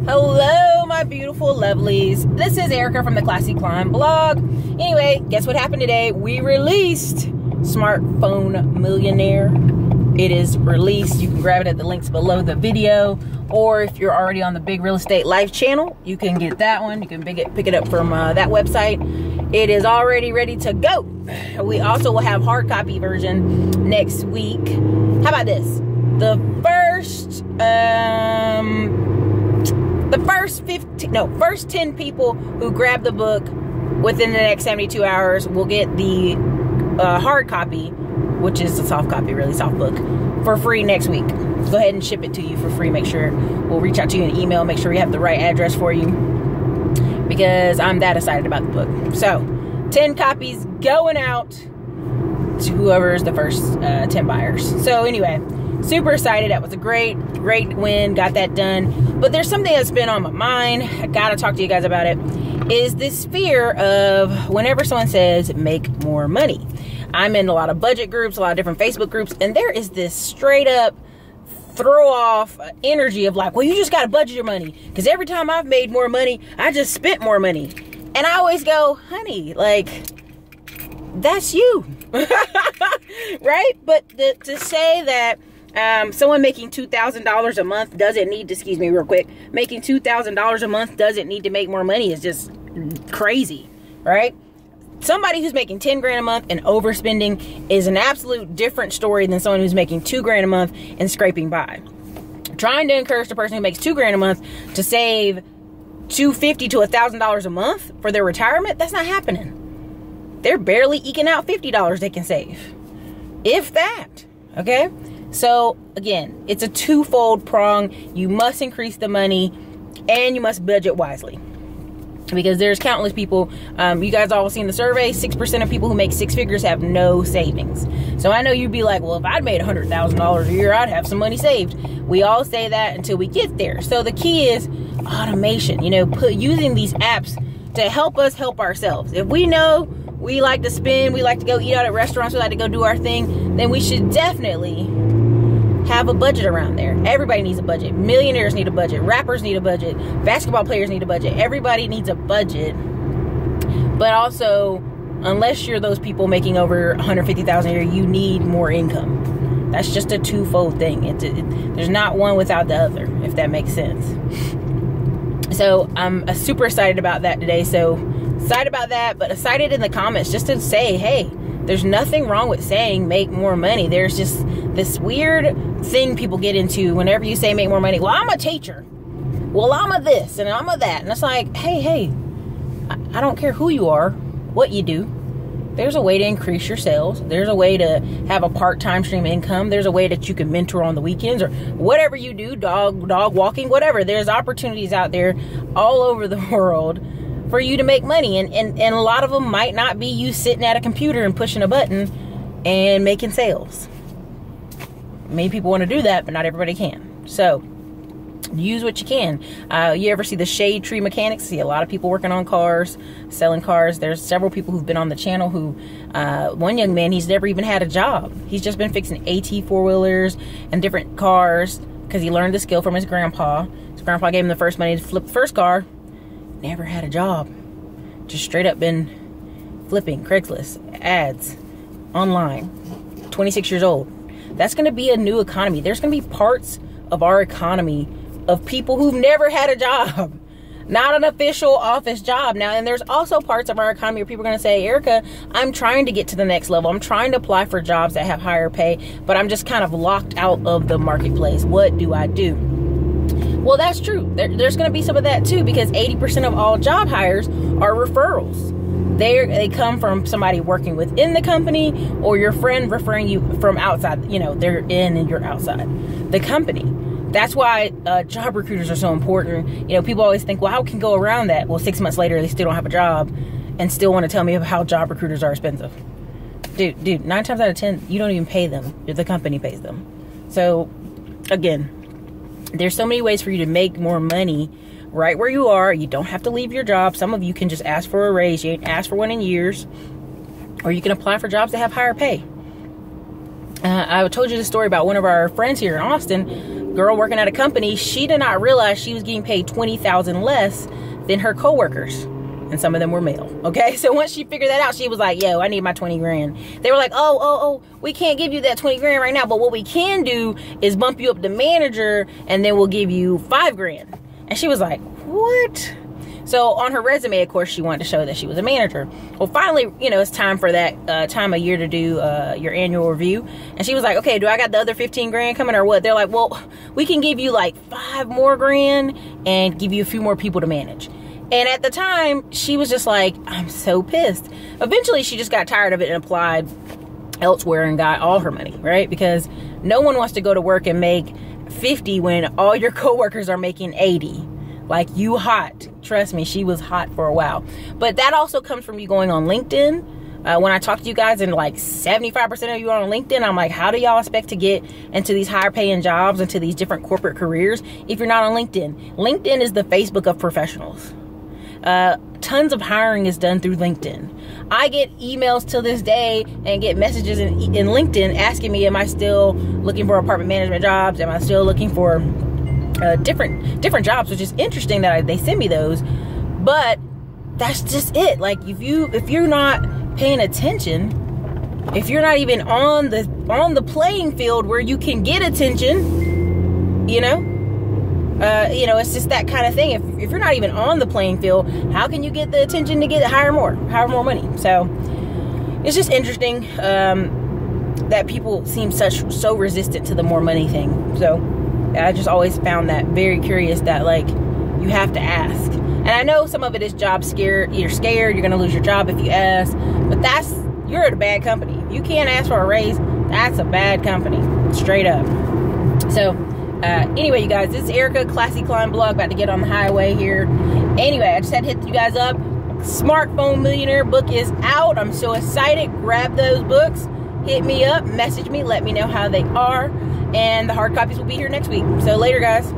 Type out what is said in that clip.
Hello, my beautiful lovelies. This is Erica from the Classy Climb blog. Anyway, guess what happened today? We released Smartphone Millionaire. It is released. You can grab it at the links below the video, or if you're already on the Big Real Estate Life channel, you can get that one. You can pick it up from that website. It is already ready to go. We also will have hard copy version next week. How about this? The first 10 people who grab the book within the next 72 hours will get the hard copy, which is the soft copy, really soft book, for free next week. Go ahead and ship it to you for free. Make sure we'll reach out to you in an email. Make sure we have the right address for you, because I'm that excited about the book. So 10 copies going out to whoever is the first 10 buyers. So anyway, super excited. That was a great win. Got that done. But there's something that's been on my mind. I gotta talk to you guys about it. Is this fear of whenever someone says make more money. I'm in a lot of budget groups, a lot of different Facebook groups, and there is this straight up throw off energy of like, well, you just gotta budget your money, because every time I've made more money, I just spent more money. And I always go, honey, like, that's you. Right? But to say that someone making $2,000 a month doesn't need to, excuse me real quick, making $2,000 a month doesn't need to make more money is just crazy, right? Somebody who's making 10 grand a month and overspending is an absolute different story than someone who's making 2 grand a month and scraping by. Trying to encourage the person who makes 2 grand a month to save $250 to $1,000 a month for their retirement, that's not happening. They're barely eking out $50 they can save, if that. Okay, so again, it's a twofold prong. You must increase the money, and you must budget wisely, because there's countless people. You guys all seen the survey. 6% of people who make 6 figures have no savings. So I know you'd be like, well, if I'd made $100,000 a year, I'd have some money saved. We all say that until we get there. So the key is automation. You know, using these apps to help us help ourselves. If we know we like to spend, we like to go eat out at restaurants, we like to go do our thing, then we should definitely have a budget around there. Everybody needs a budget. Millionaires need a budget. Rappers need a budget. Basketball players need a budget. Everybody needs a budget. But also, unless you're those people making over $150,000 a year, you need more income. That's just a twofold thing. There's not one without the other, if that makes sense. So I'm super excited about that today. So excited about that, but excited in the comments just to say, hey, there's nothing wrong with saying make more money. There's just this weird thing people get into whenever you say make more money. Well, I'm a teacher. Well, I'm a this and I'm a that. And it's like, hey, I don't care who you are, what you do. There's a way to increase your sales. There's a way to have a part-time stream income. There's a way that you can mentor on the weekends or whatever you do, dog walking, whatever. There's opportunities out there all over the world for you to make money. And a lot of them might not be you sitting at a computer and pushing a button and making sales. Many people want to do that, but not everybody can. So use what you can. You ever see the shade tree mechanics? See a lot of people working on cars, selling cars. There's several people who've been on the channel who, one young man, he's never even had a job. He's just been fixing AT four-wheelers and different cars because he learned the skill from his grandpa. His grandpa gave him the first money to flip the first car. Never had a job. Just straight up been flipping Craigslist, ads, online. 26 years old. That's going to be a new economy. There's going to be parts of our economy of people who've never had a job. Not an official office job. Now, and there's also parts of our economy where people are going to say, Erica, I'm trying to get to the next level. I'm trying to apply for jobs that have higher pay, but I'm just kind of locked out of the marketplace. What do I do? Well, that's true. There's going to be some of that too, because 80% of all job hires are referrals. They come from somebody working within the company or your friend referring you from outside. You know, they're in and you're outside the company. That's why job recruiters are so important. You know, people always think, well, how can go around that? Well, 6 months later, they still don't have a job and still want to tell me about how job recruiters are expensive. Dude, 9 times out of 10, you don't even pay them. The company pays them. So, again, there's so many ways for you to make more money right where you are. You don't have to leave your job. Some of you can just ask for a raise. You ain't asked for one in years. Or you can apply for jobs that have higher pay. I told you the story about one of our friends here in Austin girl working at a company, she did not realize she was getting paid $20,000 less than her coworkers. And some of them were male. Okay. So once she figured that out, she was like, yo, I need my 20 grand. They were like, oh, we can't give you that 20 grand right now. But what we can do is bump you up to manager and then we'll give you 5 grand. And she was like, what? So on her resume, of course, she wanted to show that she was a manager. Well, finally, you know, it's time for that time of year to do your annual review. And she was like, okay, do I got the other 15 grand coming or what? They're like, well, we can give you like 5 more grand and give you a few more people to manage. And at the time, she was just like, I'm so pissed. Eventually, she just got tired of it and applied elsewhere and got all her money, right? Because no one wants to go to work and make 50 when all your coworkers are making 80. Like, you hot. Trust me, she was hot for a while. But that also comes from you going on LinkedIn. When I talk to you guys and like 75% of you are on LinkedIn, I'm like, how do y'all expect to get into these higher paying jobs, into these different corporate careers if you're not on LinkedIn? LinkedIn is the Facebook of professionals. Tons of hiring is done through LinkedIn. I get emails to this day and get messages in LinkedIn asking me, am I still looking for apartment management jobs? Am I still looking for different jobs? Which is interesting that they send me those, but that's just it. Like, if you're not paying attention, if you're not even on the playing field where you can get attention, you know, it's just that kind of thing. If you're not even on the playing field, how can you get the attention to hire more money? So it's just interesting that people seem so resistant to the more money thing. So I just always found that very curious, that like, you have to ask. And I know some of it is job scare. You're scared you're going to lose your job if you ask, but you're at a bad company. If you can't ask for a raise, that's a bad company, straight up. So anyway, you guys, this is Erica, Classy Climb Blog, about to get on the highway here. Anyway, I just had to hit you guys up. Smartphone Millionaire book is out. I'm so excited. Grab those books. Hit me up, message me, let me know how they are. And the hard copies will be here next week. So later, guys.